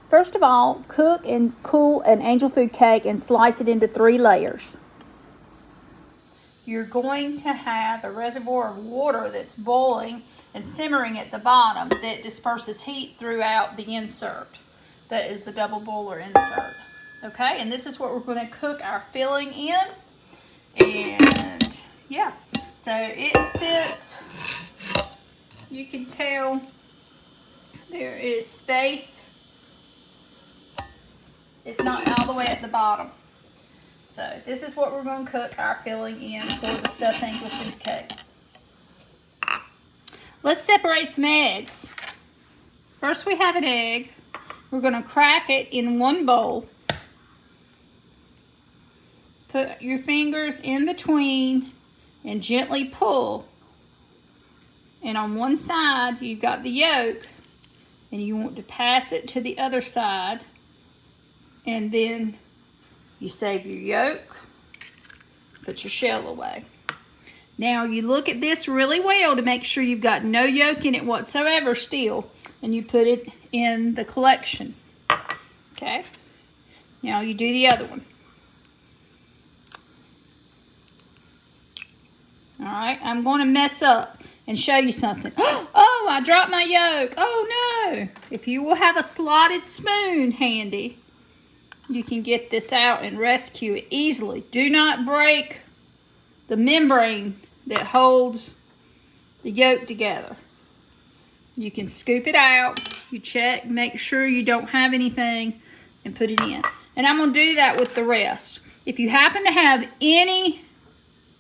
First of all, cook and cool an angel food cake and slice it into 3 layers. You're going to have a reservoir of water that's boiling and simmering at the bottom that disperses heat throughout the insert. That is the double boiler insert. Okay, and this is what we're going to cook our filling in. And yeah, so it sits, you can tell there is space. It's not all the way at the bottom. So this is what we're going to cook our filling in for the stuffed angel food cake. Let's separate some eggs. First we have an egg. We're going to crack it in one bowl. Put your fingers in between and gently pull. And on one side you've got the yolk and you want to pass it to the other side. And then you save your yolk, put your shell away. Now you look at this really well to make sure you've got no yolk in it whatsoever still, and you put it in the collection. Okay, now you do the other one. All right, I'm going to mess up and show you something. Oh, I dropped my yolk. Oh no. If you will have a slotted spoon handy, you can get this out and rescue it easily. Do not break the membrane that holds the yolk together. You can scoop it out. You check, make sure you don't have anything, and put it in. And I'm going to do that with the rest. If you happen to have any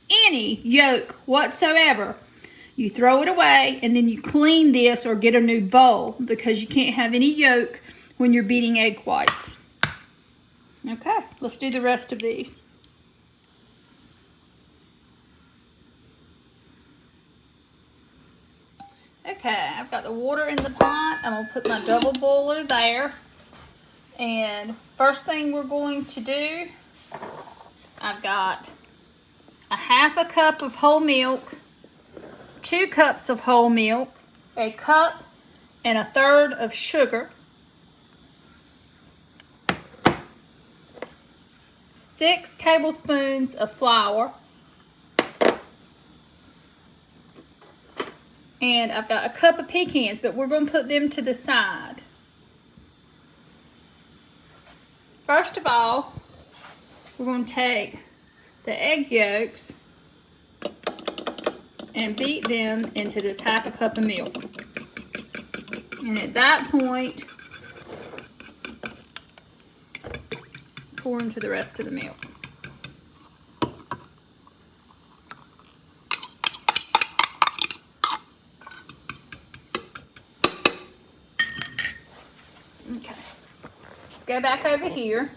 yolk whatsoever, you throw it away and then you clean this or get a new bowl, because you can't have any yolk when you're beating egg whites. Okay, let's do the rest of these. Okay, I've got the water in the pot. I'm going to put my double boiler there. And first thing we're going to do, I've got a 1/2 cup of whole milk, 2 cups of whole milk, 1 cup and 1/3 of sugar, 6 tablespoons of flour, and I've got a cup of pecans, but we're going to put them to the side. First of all, we're going to take the egg yolks and beat them into this 1/2 cup of milk. And at that point, pour into the rest of the milk. Okay, let's go back over here.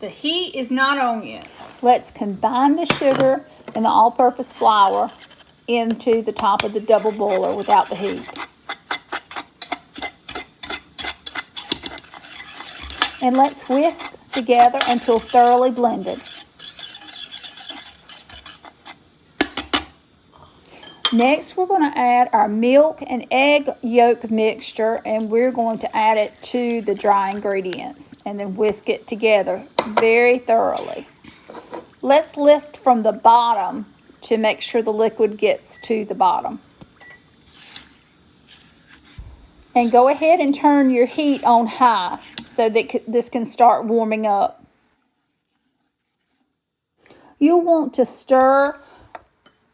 The heat is not on yet. Let's combine the sugar and the all-purpose flour into the top of the double boiler without the heat. And let's whisk together until thoroughly blended. Next, we're going to add our milk and egg yolk mixture, and we're going to add it to the dry ingredients and then whisk it together very thoroughly. Let's lift from the bottom to make sure the liquid gets to the bottom. And go ahead and turn your heat on high so that this can start warming up. You'll want to stir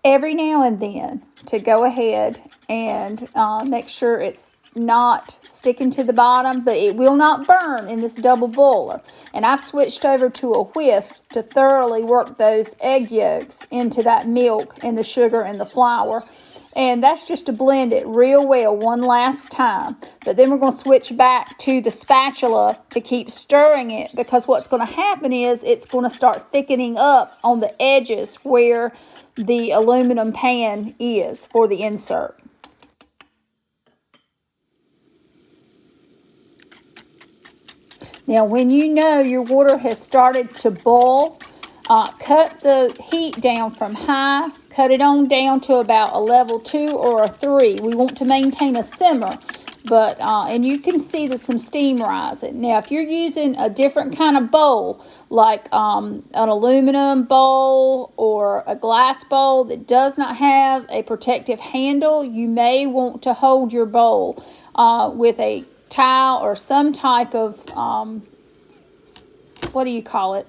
every now and then to go ahead and make sure it's not sticking to the bottom, but it will not burn in this double boiler. And I've switched over to a whisk to thoroughly work those egg yolks into that milk and the sugar and the flour. And that's just to blend it real well one last time. But then we're going to switch back to the spatula to keep stirring it, because what's going to happen is it's going to start thickening up on the edges where the aluminum pan is for the insert. Now, when you know your water has started to boil, cut the heat down from high, cut it on down to about a level 2 or a 3. We want to maintain a simmer, but and you can see there's some steam rising. Now, if you're using a different kind of bowl, like an aluminum bowl or a glass bowl that does not have a protective handle, you may want to hold your bowl with a towel or some type of, what do you call it?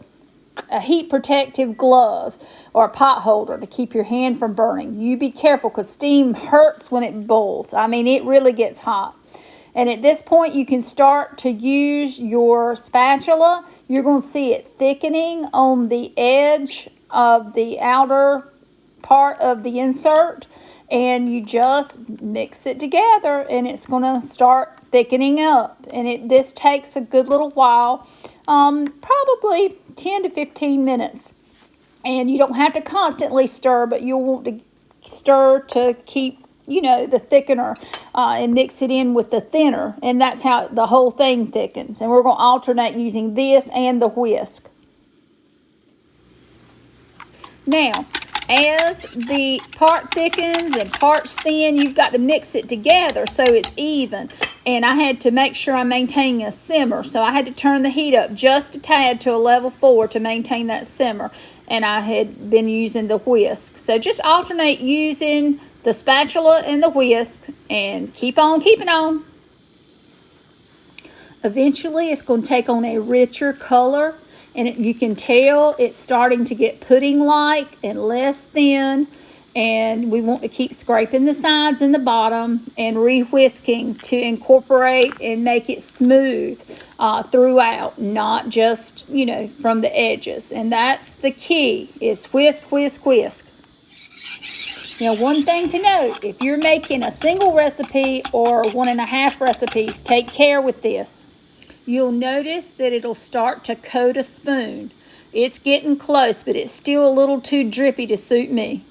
A heat protective glove or a pot holder to keep your hand from burning. You be careful because steam hurts when it boils. I mean, it really gets hot. And at this point, you can start to use your spatula. You're going to see it thickening on the edge of the outer part of the insert. And you just mix it together and it's going to start thickening up. And this takes a good little while, probably 10 to 15 minutes. And you don't have to constantly stir, but you'll want to stir to keep, the thickener and mix it in with the thinner. And that's how the whole thing thickens. And we're going to alternate using this and the whisk. Now, as the part thickens and parts thin, you've got to mix it together so it's even. And I had to make sure I'm maintaining a simmer. So I had to turn the heat up just a tad to a level 4 to maintain that simmer. And I had been using the whisk. So just alternate using the spatula and the whisk and keep on keeping on. Eventually, it's going to take on a richer color. And you can tell it's starting to get pudding-like and less thin. And we want to keep scraping the sides and the bottom and re-whisking to incorporate and make it smooth throughout, not just, from the edges. And that's the key, is whisk, whisk, whisk. Now, one thing to note, if you're making a single recipe or 1.5 recipes, take care with this. You'll notice that it'll start to coat a spoon. It's getting close, but it's still a little too drippy to suit me.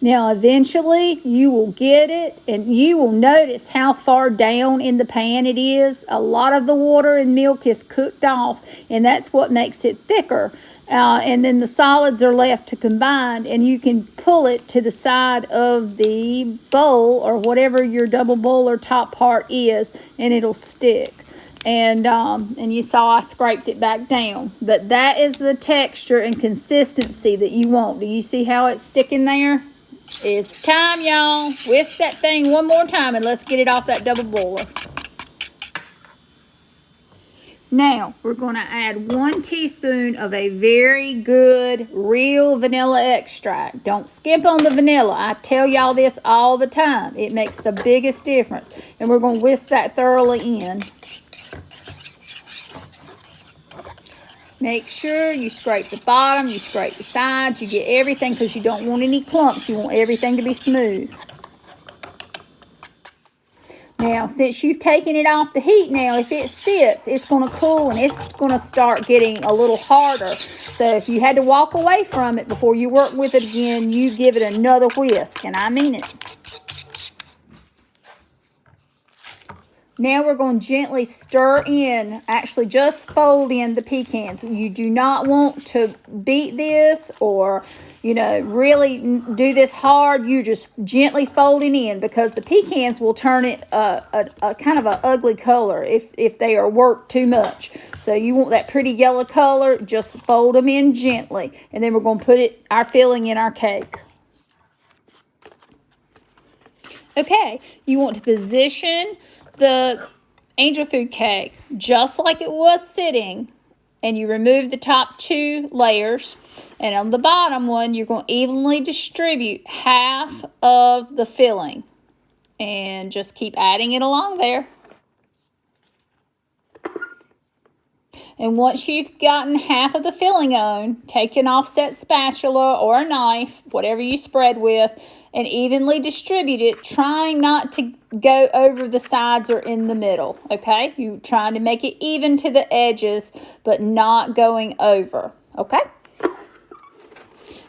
Now, eventually, you will get it, and you will notice how far down in the pan it is. A lot of the water and milk is cooked off, and that's what makes it thicker. And then the solids are left to combine, and you can pull it to the side of the bowl or whatever your double bowl or top part is, and it'll stick. And you saw I scraped it back down. But that is the texture and consistency that you want. Do you see how it's sticking there? It's time, y'all. Whisk that thing one more time and let's get it off that double boiler. Now, we're going to add 1 teaspoon of a very good real vanilla extract. Don't skimp on the vanilla. I tell y'all this all the time. It makes the biggest difference. And we're going to whisk that thoroughly in. Make sure you scrape the bottom, you scrape the sides, you get everything because you don't want any clumps. You want everything to be smooth. Now, since you've taken it off the heat now, if it sits, it's going to cool and it's going to start getting a little harder. So if you had to walk away from it before you work with it again, you give it another whisk, and I mean it. Now we're going to gently stir in, actually just fold in the pecans. You do not want to beat this or, really do this hard. You're just gently folding in because the pecans will turn it a kind of an ugly color if they are worked too much. So you want that pretty yellow color, just fold them in gently. And then we're going to put our filling in our cake. Okay, you want to position the angel food cake just like it was sitting, and you remove the top 2 layers, and on the bottom one you're going to evenly distribute half of the filling and just keep adding it along there. And once you've gotten half of the filling on, take an offset spatula or a knife, whatever you spread with, and evenly distribute it, trying not to go over the sides or in the middle, okay? You're trying to make it even to the edges, but not going over, okay?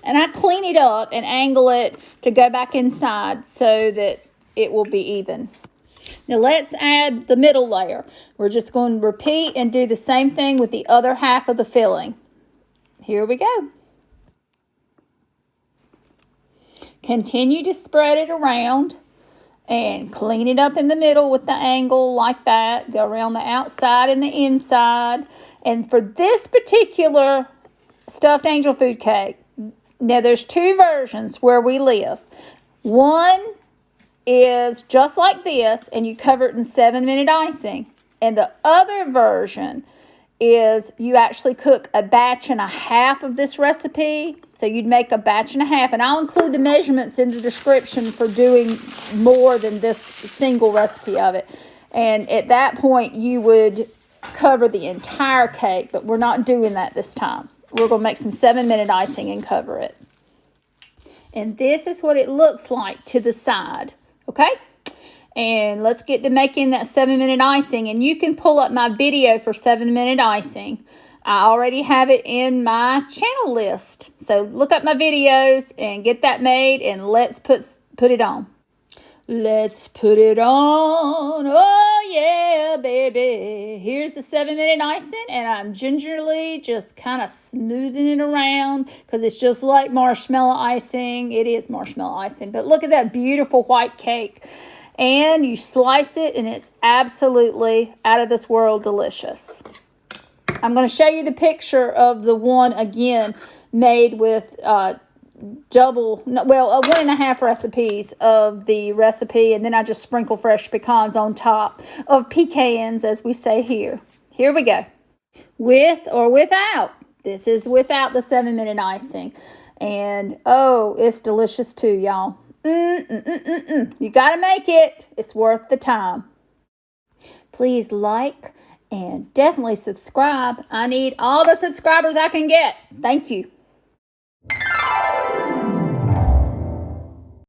And I clean it up and angle it to go back inside so that it will be even. Now let's add the middle layer. We're just going to repeat and do the same thing with the other half of the filling. Here we go. Continue to spread it around and clean it up in the middle with the angle like that. Go around the outside and the inside. And for this particular stuffed angel food cake, now there's two versions where we live. One is just like this, and you cover it in 7-minute icing. And the other version is you actually cook a batch and a half of this recipe. So you'd make a batch and a half, and I'll include the measurements in the description for doing more than this single recipe of it. And at that point, you would cover the entire cake, but we're not doing that this time. We're going to make some 7-minute icing and cover it. And this is what it looks like to the side, okay? And let's get to making that 7-minute icing. And you can pull up my video for 7-minute icing. I already have it in my channel list. So look up my videos and get that made, and let's put it on. Let's put it on. Oh, yeah, baby. Here's the 7-minute icing, and I'm gingerly just kind of smoothing it around because it's just like marshmallow icing. It is marshmallow icing, but look at that beautiful white cake. And you slice it, and it's absolutely out of this world delicious. I'm going to show you the picture of the one again made with 1.5 recipes of the recipe, and then I just sprinkle fresh pecans on top of pecans, as we say here. Here we go. With or without. This is without the 7-minute icing. And oh, it's delicious too, y'all. You got to make it. It's worth the time. Please like and definitely subscribe. I need all the subscribers I can get. Thank you.